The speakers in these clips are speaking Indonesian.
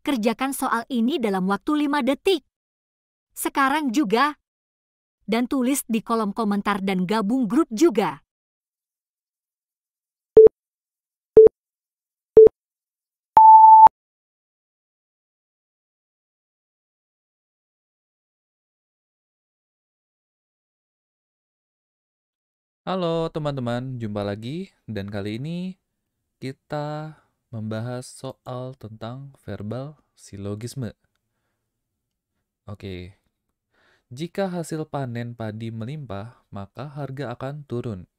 Kerjakan soal ini dalam waktu 5 detik. Sekarang juga. Dan tulis di kolom komentar dan gabung grup juga. Halo teman-teman, jumpa lagi dan kali ini kita membahas soal tentang verbal silogisme. Oke, jika hasil panen padi melimpah, maka harga akan turun.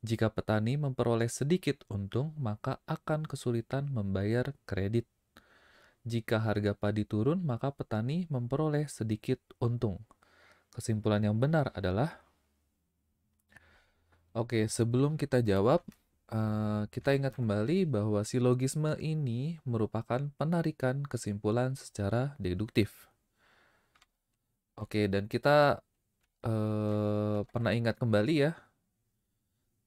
Jika petani memperoleh sedikit untung, maka akan kesulitan membayar kredit. Jika harga padi turun, maka petani memperoleh sedikit untung. Kesimpulan yang benar adalah, oke, sebelum kita jawab, kita ingat kembali bahwa silogisme ini merupakan penarikan kesimpulan secara deduktif. Oke, dan kita pernah ingat kembali ya,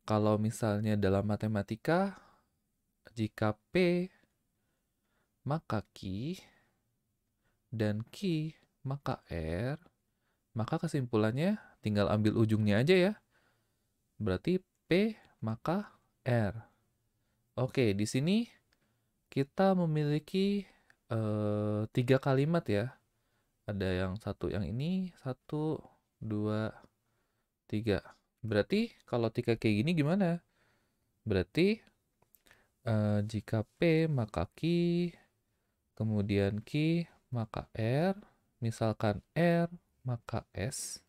kalau misalnya dalam matematika, jika P maka Q dan Q maka R, maka kesimpulannya tinggal ambil ujungnya aja ya. Berarti P maka R. Oke, di sini kita memiliki 3 kalimat ya. Ada yang satu yang ini, 1, 2, 3. Berarti kalau 3 kayak gini gimana? Berarti jika P maka Q, kemudian Q maka R, misalkan R maka S,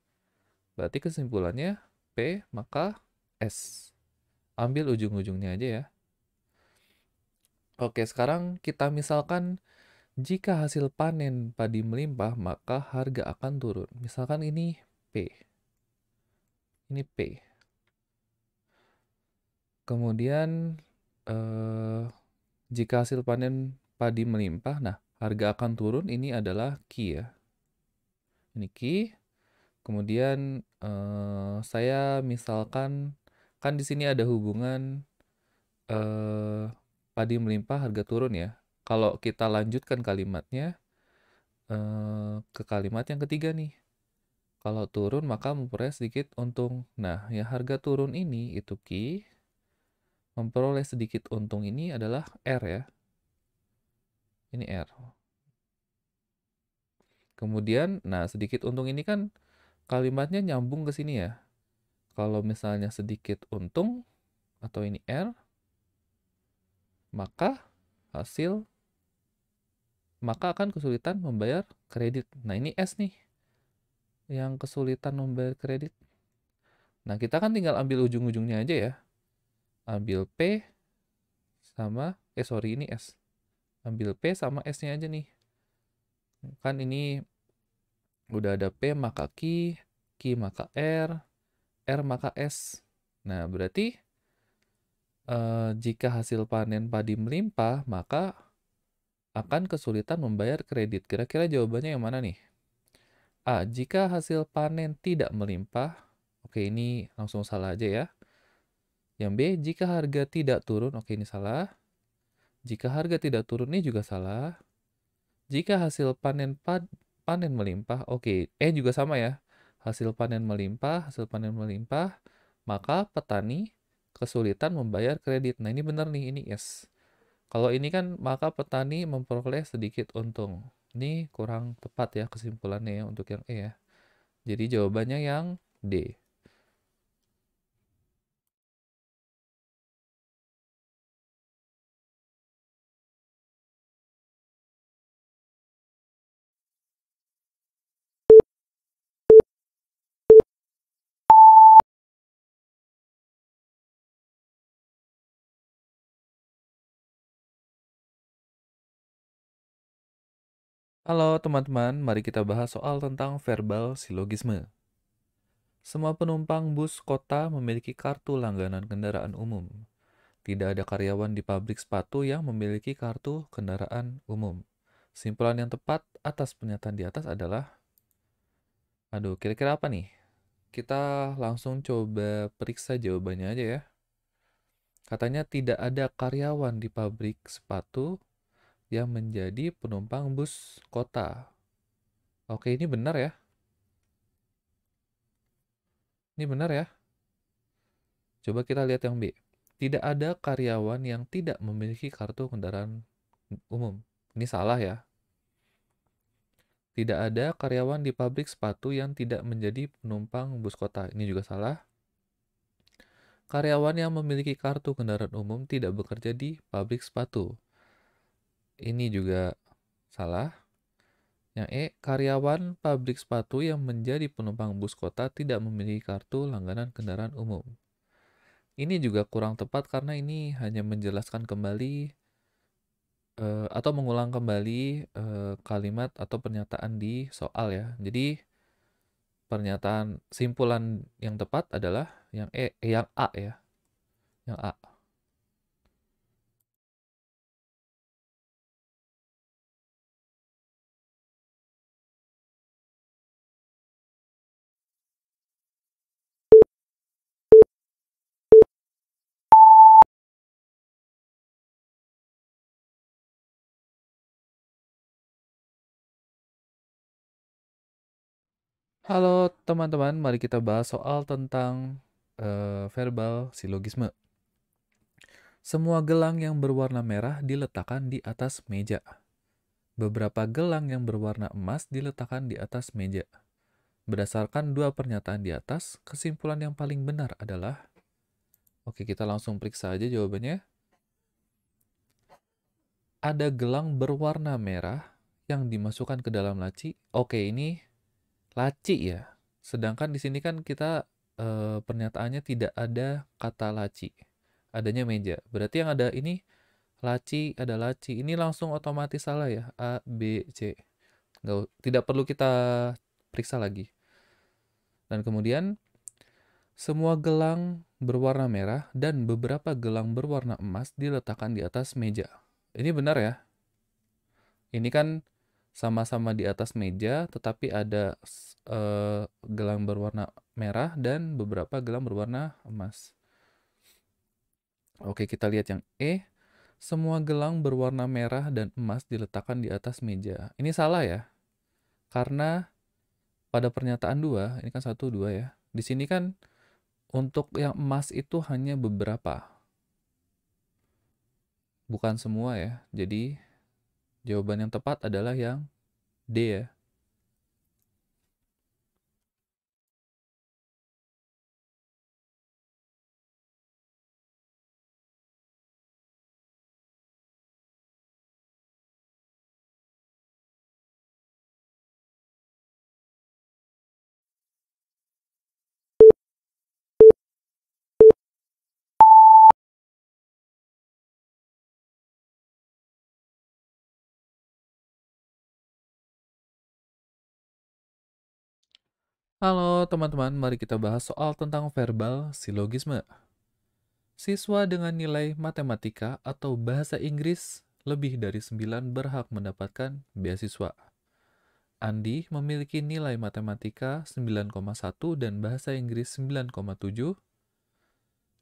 berarti kesimpulannya P maka S. Ambil ujung-ujungnya aja ya. Oke, sekarang kita misalkan jika hasil panen padi melimpah, maka harga akan turun. Misalkan ini P. Ini P. Kemudian, jika hasil panen padi melimpah, nah harga akan turun, ini adalah Q ya. Ini Q. Kemudian, saya misalkan, kan di sini ada hubungan padi melimpah, harga turun ya. Kalau kita lanjutkan kalimatnya, ke kalimat yang ketiga nih. Kalau turun maka memperoleh sedikit untung. Nah, yang harga turun ini itu Q, memperoleh sedikit untung ini adalah R ya. Ini R. Kemudian, nah sedikit untung ini kan kalimatnya nyambung ke sini ya. Kalau misalnya sedikit untung atau ini R, maka maka akan kesulitan membayar kredit. Nah, ini S nih. Yang kesulitan membayar kredit. Nah, kita kan tinggal ambil ujung-ujungnya aja ya. Ambil P sama, sorry ini S. Ambil P sama S-nya aja nih. Kan ini udah ada P maka Q, Q maka R maka S. Nah, berarti jika hasil panen padi melimpah, maka akan kesulitan membayar kredit. Kira-kira jawabannya yang mana nih? A. Jika hasil panen tidak melimpah. Oke, ini langsung salah aja ya. Yang B. Jika harga tidak turun. Oke, ini salah. Jika harga tidak turun, ini juga salah. Jika hasil panen melimpah, oke, juga sama ya. Hasil panen melimpah, maka petani kesulitan membayar kredit. Nah, ini benar nih, ini yes. Kalau ini kan maka petani memperoleh sedikit untung. Ini kurang tepat ya kesimpulannya ya untuk yang E ya. Jadi jawabannya yang D. Halo teman-teman, mari kita bahas soal tentang verbal silogisme. Semua penumpang bus kota memiliki kartu langganan kendaraan umum. Tidak ada karyawan di pabrik sepatu yang memiliki kartu kendaraan umum. Simpulan yang tepat atas pernyataan di atas adalah, aduh, kira-kira apa nih? Kita langsung coba periksa jawabannya aja ya. Katanya tidak ada karyawan di pabrik sepatu yang menjadi penumpang bus kota. Oke, ini benar ya. Ini benar ya. Coba kita lihat yang B. Tidak ada karyawan yang tidak memiliki kartu kendaraan umum. Ini salah ya. Tidak ada karyawan di pabrik sepatu yang tidak menjadi penumpang bus kota. Ini juga salah. Karyawan yang memiliki kartu kendaraan umum tidak bekerja di pabrik sepatu. Ini juga salah. Yang E, karyawan pabrik sepatu yang menjadi penumpang bus kota tidak memiliki kartu langganan kendaraan umum. Ini juga kurang tepat karena ini hanya menjelaskan kembali atau mengulang kembali kalimat atau pernyataan di soal ya. Jadi pernyataan simpulan yang tepat adalah yang yang A ya. Yang A. Halo teman-teman, mari kita bahas soal tentang verbal silogisme. Semua gelang yang berwarna merah diletakkan di atas meja. Beberapa gelang yang berwarna emas diletakkan di atas meja. Berdasarkan dua pernyataan di atas, kesimpulan yang paling benar adalah... Oke, kita langsung periksa aja jawabannya. Ada gelang berwarna merah yang dimasukkan ke dalam laci. Oke, ini laci ya. Sedangkan di sini kan kita pernyataannya tidak ada kata laci. Adanya meja. Berarti yang ada ini laci, ada laci. Ini langsung otomatis salah ya. A, B, C. Tidak perlu kita periksa lagi. Dan kemudian semua gelang berwarna merah dan beberapa gelang berwarna emas diletakkan di atas meja. Ini benar ya. Ini kan sama-sama di atas meja, tetapi ada gelang berwarna merah dan beberapa gelang berwarna emas. Oke, kita lihat yang E. Semua gelang berwarna merah dan emas diletakkan di atas meja. Ini salah ya. Karena pada pernyataan 2, ini kan 1, 2 ya. Di sini kan untuk yang emas itu hanya beberapa. Bukan semua ya. Jadi jawaban yang tepat adalah yang D ya. Halo teman-teman, mari kita bahas soal tentang verbal silogisme. Siswa dengan nilai matematika atau bahasa Inggris lebih dari 9 berhak mendapatkan beasiswa. Andi memiliki nilai matematika 9,1 dan bahasa Inggris 9,7.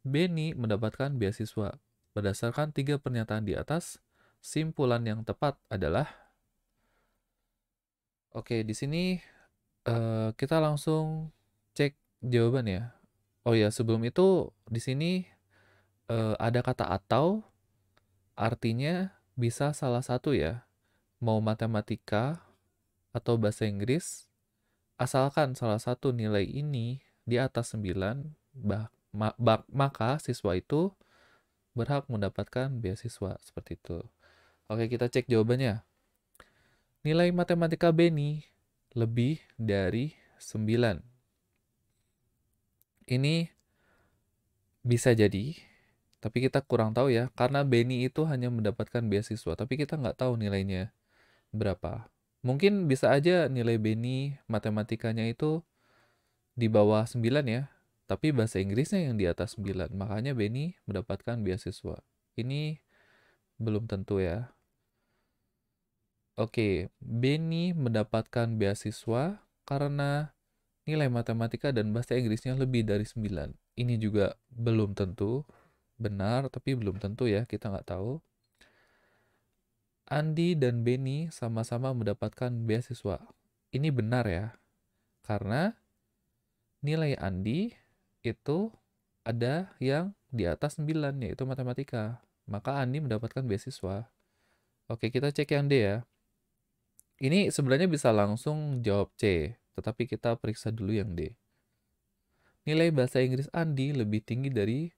Benny mendapatkan beasiswa. Berdasarkan 3 pernyataan di atas, simpulan yang tepat adalah... Oke, di sini kita langsung cek jawaban ya. Oh ya, sebelum itu di sini ada kata atau, artinya bisa salah satu ya. Mau matematika atau bahasa Inggris, asalkan salah satu nilai ini di atas 9, maka siswa itu berhak mendapatkan beasiswa, seperti itu. Oke, kita cek jawabannya. Nilai matematika Benny lebih dari 9. Ini bisa jadi, tapi kita kurang tahu ya, karena Benny itu hanya mendapatkan beasiswa, tapi kita nggak tahu nilainya berapa. Mungkin bisa aja nilai Benny matematikanya itu di bawah 9 ya, tapi bahasa Inggrisnya yang di atas 9, makanya Benny mendapatkan beasiswa. Ini belum tentu ya. Oke, Benny mendapatkan beasiswa karena nilai matematika dan bahasa Inggrisnya lebih dari 9. Ini juga belum tentu benar, tapi belum tentu ya, kita nggak tahu. Andi dan Benny sama-sama mendapatkan beasiswa. Ini benar ya, karena nilai Andi itu ada yang di atas 9, yaitu matematika. Maka Andi mendapatkan beasiswa. Oke, kita cek yang D ya. Ini sebenarnya bisa langsung jawab C, tetapi kita periksa dulu yang D. Nilai bahasa Inggris Andi lebih tinggi dari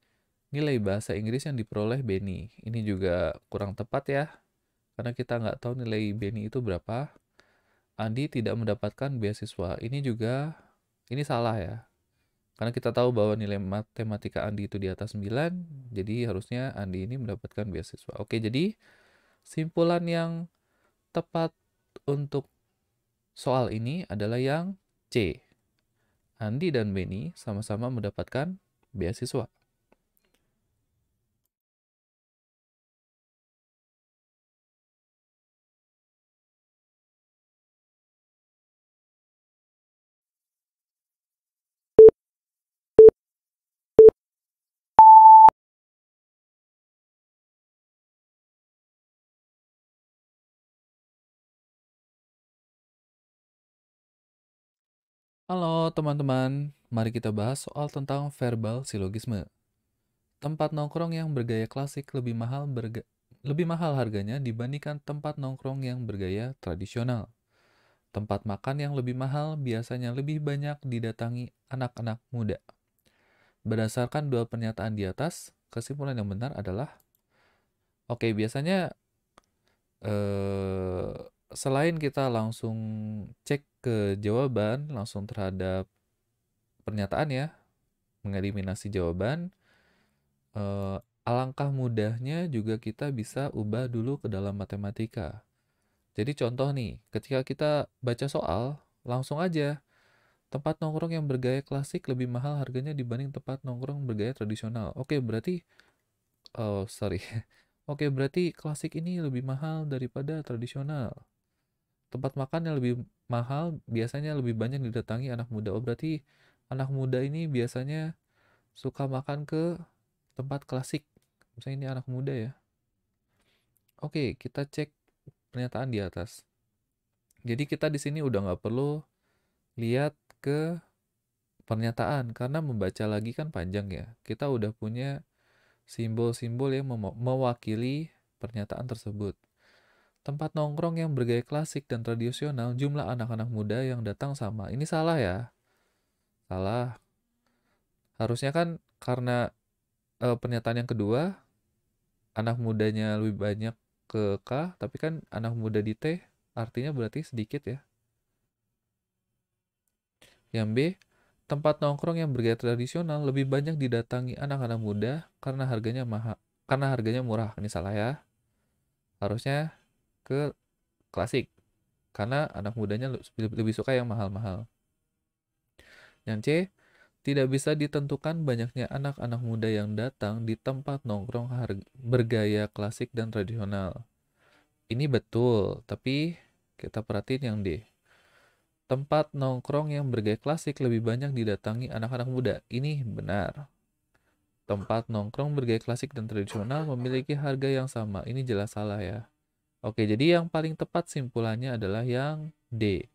nilai bahasa Inggris yang diperoleh Benny. Ini juga kurang tepat ya, karena kita nggak tahu nilai Benny itu berapa. Andi tidak mendapatkan beasiswa. Ini salah ya. Karena kita tahu bahwa nilai matematika Andi itu di atas 9, jadi harusnya Andi ini mendapatkan beasiswa. Oke, jadi simpulan yang tepat untuk soal ini adalah yang C. Andi dan Benny sama-sama mendapatkan beasiswa. Halo teman-teman, mari kita bahas soal tentang verbal silogisme. Tempat nongkrong yang bergaya klasik lebih mahal harganya dibandingkan tempat nongkrong yang bergaya tradisional. Tempat makan yang lebih mahal biasanya lebih banyak didatangi anak-anak muda. Berdasarkan dua pernyataan di atas, kesimpulan yang benar adalah biasanya selain kita langsung cek ke jawaban langsung terhadap pernyataan ya, mengeliminasi jawaban, alangkah mudahnya juga kita bisa ubah dulu ke dalam matematika. Jadi contoh nih, ketika kita baca soal, langsung aja tempat nongkrong yang bergaya klasik lebih mahal harganya dibanding tempat nongkrong bergaya tradisional. Berarti klasik ini lebih mahal daripada tradisional. Tempat makan yang lebih mahal biasanya lebih banyak didatangi anak muda. Berarti anak muda ini biasanya suka makan ke tempat klasik. Misalnya ini anak muda ya. Oke, kita cek pernyataan di atas. Jadi kita di sini udah nggak perlu lihat ke pernyataan karena membaca lagi kan panjang ya. Kita udah punya simbol-simbol yang mewakili pernyataan tersebut. Tempat nongkrong yang bergaya klasik dan tradisional, jumlah anak-anak muda yang datang sama. Ini salah ya? Salah. Harusnya kan karena pernyataan yang kedua, anak mudanya lebih banyak ke K, tapi kan anak muda di T artinya berarti sedikit ya. Yang B, tempat nongkrong yang bergaya tradisional lebih banyak didatangi anak-anak muda karena harganya murah. Ini salah ya. Harusnya ke klasik karena anak mudanya lebih suka yang mahal-mahal. Yang C, tidak bisa ditentukan banyaknya anak-anak muda yang datang di tempat nongkrong bergaya klasik dan tradisional. Ini betul, tapi kita perhatiin yang D. Tempat nongkrong yang bergaya klasik lebih banyak didatangi anak-anak muda. Ini benar. Tempat nongkrong bergaya klasik dan tradisional memiliki harga yang sama. Ini jelas salah ya. Oke, jadi yang paling tepat simpulannya adalah yang D.